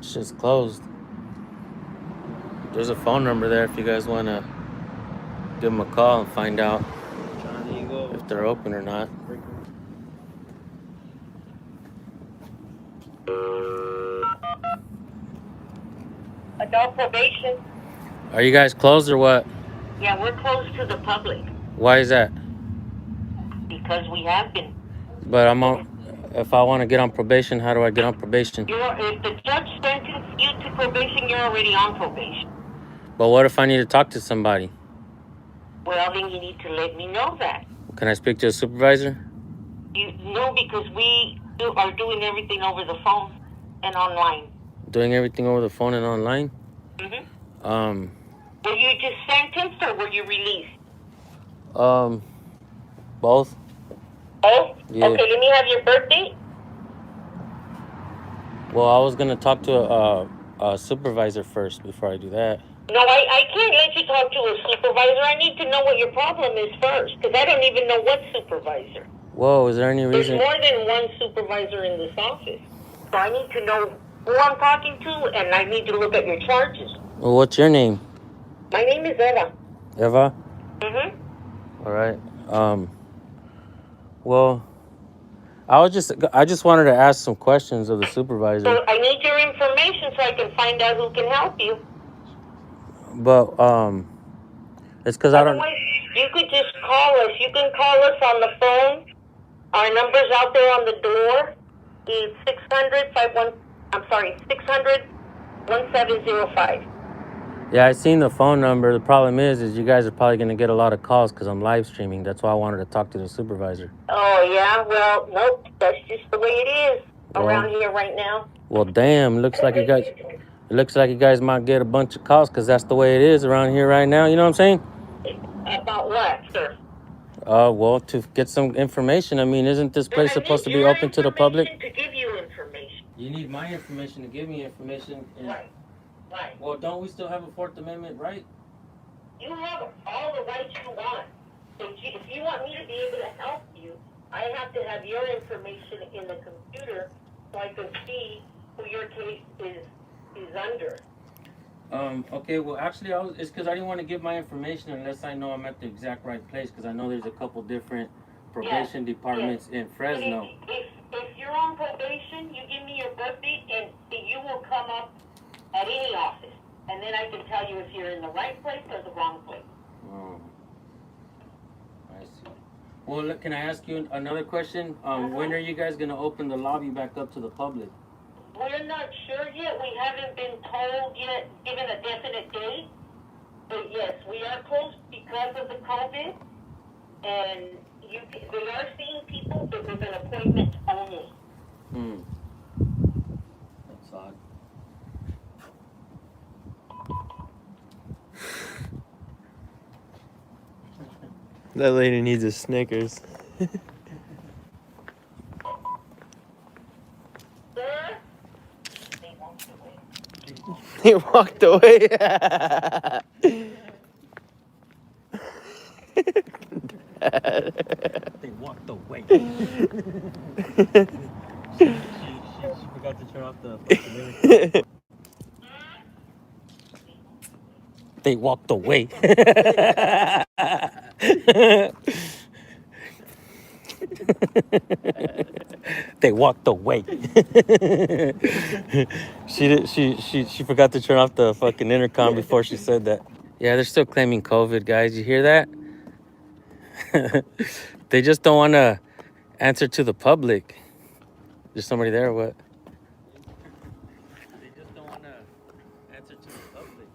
Shit's closed. There's a phone number there if you guys want to give them a call and find out if they're open or not. Adult probation. Are you guys closed or what? Yeah, we're closed to the public Why is that? because we have been. But if I want to get on probation, how do I get on probation? If the judge sentenced you to probation, you're already on probation. But what if I need to talk to somebody? Well, then you need to let me know that. Can I speak to a supervisor? No, because we are doing everything over the phone and online. Doing everything over the phone and online? Mm-hmm. Were you just sentenced or were you released? Both. Oh? Yeah. Okay, let me have your birth date. Well, I was going to talk to a supervisor first before I do that. No, I can't let you talk to a supervisor. I need to know what your problem is first, because I don't even know what supervisor. Whoa, is there any reason? There's more than one supervisor in this office. So I need to know who I'm talking to, and I need to look at your charges. Well, what's your name? My name is Eva. Eva? Mm-hmm. All right. Well, I just wanted to ask some questions of the supervisor. So I need your information so I can find out who can help you. But it's because I don't. You could just call us. You can call us on the phone. Our number's out there on the door. It's 600-1705. Yeah, I seen the phone number. The problem is you guys are probably going to get a lot of calls because I'm live streaming. That's why I wanted to talk to the supervisor. Oh, yeah? Well, nope. That's just the way it is around here right now. Well, damn. Looks like you guys might get a bunch of calls because that's the way it is around here right now. You know what I'm saying? About what, sir? Well, to get some information. I mean, isn't this place supposed to be open to the public? To give you information. You need my information to give me information. Right. Well, don't we still have a Fourth Amendment right? You have all the rights you want. If you want me to be able to help you, I have to have your information in the computer so I can see who your case is under. Okay, well, actually, it's because I didn't want to give my information unless I know I'm at the exact right place, because I know there's a couple different probation departments in Fresno. If you're on probation, you give me your birth date, and you will come up at any office, and then I can tell you if you're in the right place or the wrong place. Oh, I see. Well, look, can I ask you another question? When are you guys going to open the lobby back up to the public? We're not sure yet. We haven't been told yet, given a definite date. But yes, we are closed because of the COVID, and they are seeing people, but with an appointment only. That's odd. That lady needs a Snickers. Sir? They walked away. They walked away. she forgot to turn off the They walked away. They walked away. She forgot to turn off the fucking intercom before she said that. Yeah, they're still claiming COVID, guys. You hear that? They just don't want to answer to the public. There's somebody there or what? They just don't want to answer to the public.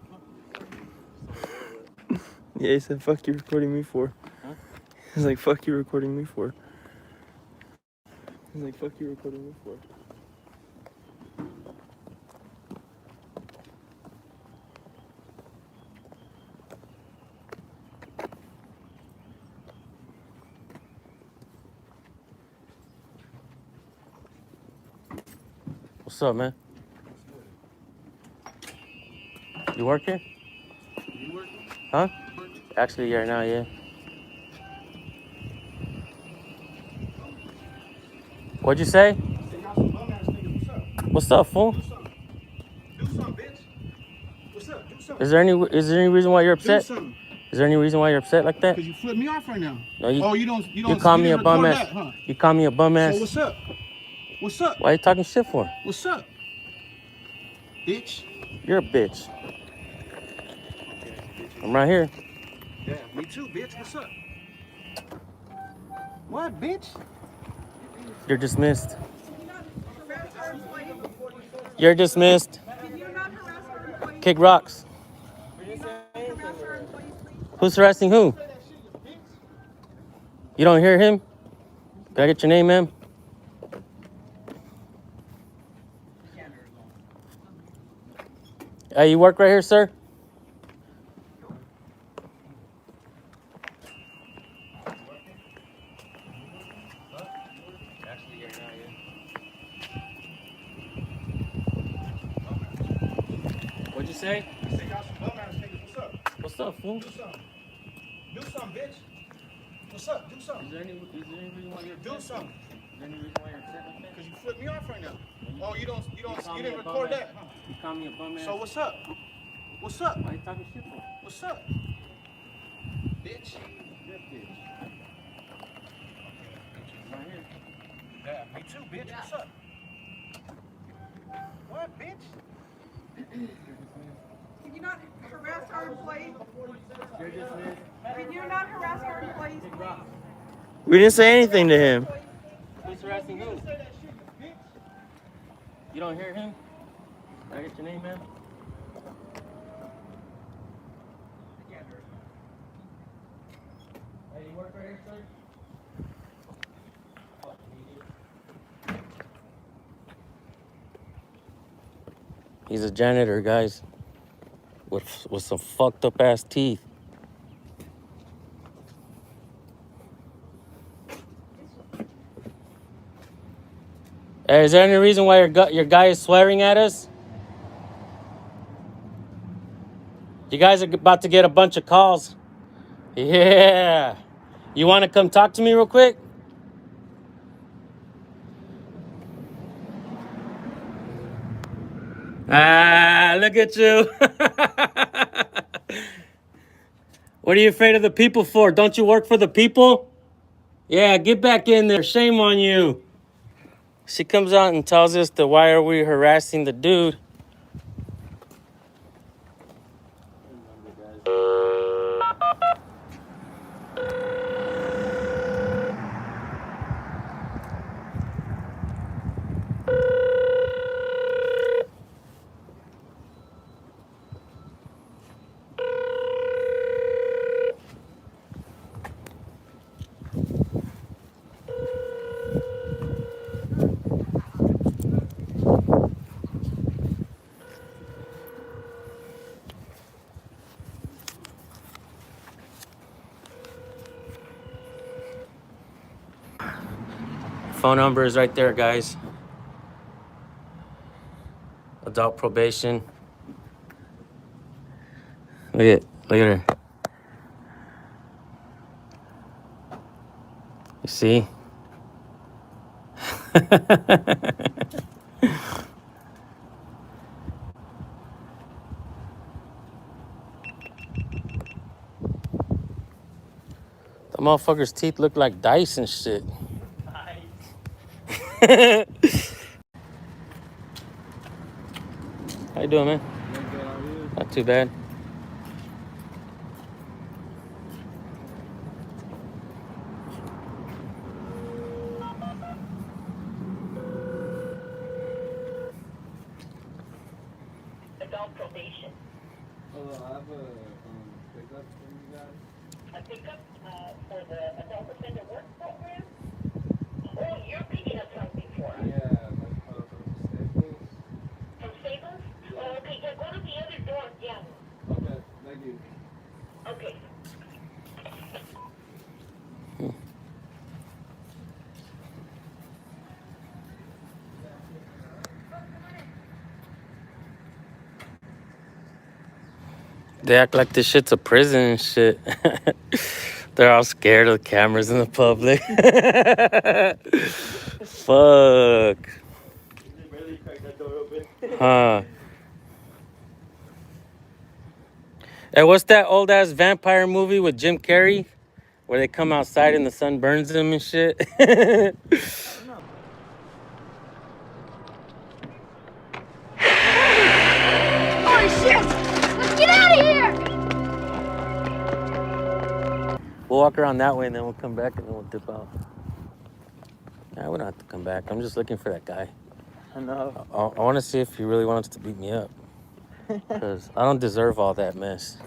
Yeah, he said, fuck you recording me for. Huh? He's like, fuck you recording me for. He's like, fuck you recording me for. What's up, man? You work here? You working? Huh? Actually, yeah, now, yeah. What'd you say? What's up, fool? Is there any reason why you're Do upset? something. Is there any reason why you're upset like that? Because you flipped me off right now. No, you You call me a didn't bum record ass. that, huh? You call me a bum ass. So what's up? What's up? Why are you talking shit for? What's up? Bitch. You're a bitch. I'm right here. Yeah, me too, bitch. What's up? What, bitch? You're dismissed. You're dismissed. Kick rocks. Who's harassing who? You don't hear him? Can I get your name, ma'am? You work right here, sir? What'd you say? I said y'all some bum ass niggas. What's up? What's up, fool? Do something. Do something, bitch. What's up? Do something. Is there any reason why you're Do something. Is there any reason why you're upset like that? Because you flipped me off right now. Oh, you call me didn't a bum record ass. that, huh? You call me a bum ass. So what's up? What's up? Why are you talking shit for? What's up? Bitch. You're a bitch. I'm right here. Yeah, me too, bitch. What's up? What, bitch? Can you not harass our employees? You're dismissed. Can you not harass our employees, Kick please? rocks. We didn't say anything to him. Who's harassing who? You don't hear him? Can I get your name, ma'am? Hey, you work right here, sir? He's a janitor, guys, with some fucked up ass teeth. Hey, is there any reason why your guy is swearing at us? You guys are about to get a bunch of calls. Yeah. You want to come talk to me real quick? Ah, look at you. What are you afraid of the people for? Don't you work for the people? Yeah, get back in there. Shame on you. She comes out and tells us that why are we harassing the dude? Phone number is right there, guys. Adult probation. Look at her. You see? The motherfucker's teeth look like dice and shit. How you doing, man? Not too bad. Adult probation. Hello, I have a pickup from you guys. A pickup for the adult offender work program? Oh, you're picking up something for us. Yeah, like from Staples. From Staples? Oh, okay, yeah, go to the other door, yeah. Okay, thank you. Okay. They act like this shit's a prison and shit. They're all scared of the cameras in the public. Fuck. Barely cracked that door open. Huh. Hey, what's that old ass vampire movie with Jim Carrey? Where they come outside and the sun burns them and shit? Holy shit! Let's get out of here! We'll walk around that way and then we'll come back and then we'll dip out. Nah, we don't have to come back. I'm just looking for that guy. I know. I want to see if he really wants to beat me up. Because I don't deserve all that mess.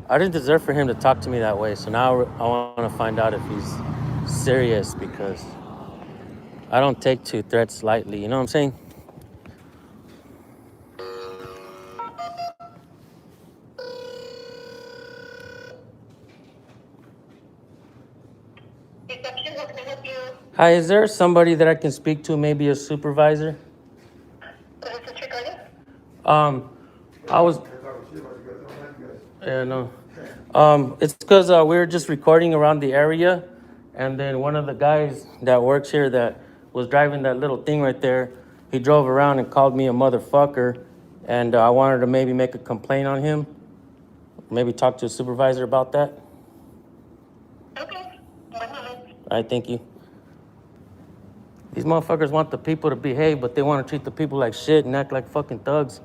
I didn't deserve for him to talk to me that way. So now I want to find out if he's serious because I don't take 2 threats lightly. You know what I'm saying? Reception, how can I help you? Hi, is there somebody that I can speak to? Maybe a supervisor? What is this regarding? I was... Yeah, no. It's because we were just recording around the area, and then one of the guys that works here that was driving that little thing right there, he drove around and called me a motherfucker, and I wanted to maybe make a complaint on him, maybe talk to a supervisor about that. Okay, 1 moment. All right, thank you. These motherfuckers want the people to behave, but they want to treat the people like shit and act like fucking thugs.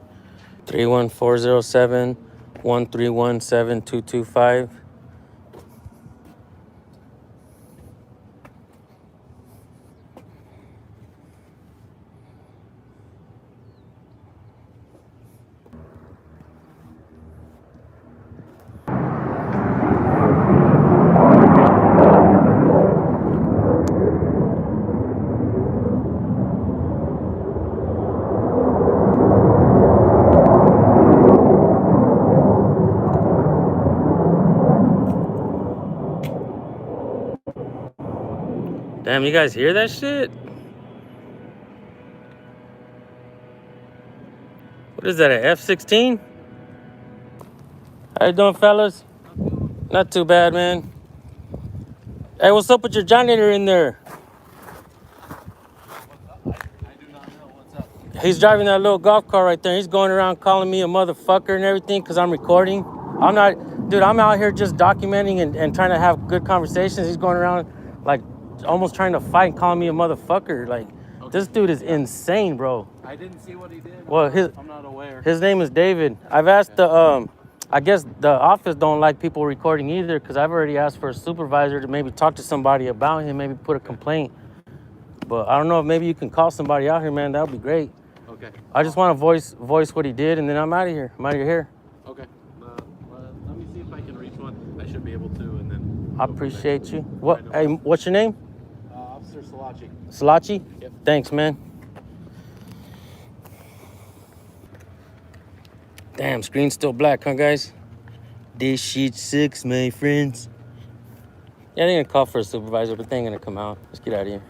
31407-131-7225. Damn, you guys hear that shit? What is that, an F-16? How you doing, fellas? Not too bad, man. Hey, what's up with your janitor in there? He's driving that little golf cart right there. He's going around calling me a motherfucker and everything because I'm recording. I'm not, dude, I'm out here just documenting and trying to have good conversations. He's going around like almost trying to fight and calling me a motherfucker. Like, this dude is insane, bro. I didn't see what he did. Well, I'm not aware. his name is David. I've asked the, I guess the office don't like people recording either because I've already asked for a supervisor to maybe talk to somebody about him, maybe put a complaint. But I don't know if maybe you can call somebody out here, man. That would be great. Okay. I just want to voice what he did, and then I'm out of here. I'm out of your hair. Okay. Let me see if I can reach one. I should be able to, and then. I appreciate you. What? Hey, what's your name? Officer Salachi. Salachi? Yep. Thanks, man. Damn, screen's still black, huh, guys? This sheet 6, my friends. Yeah, they're gonna call for a supervisor, but they ain't gonna come out. Let's get out of here.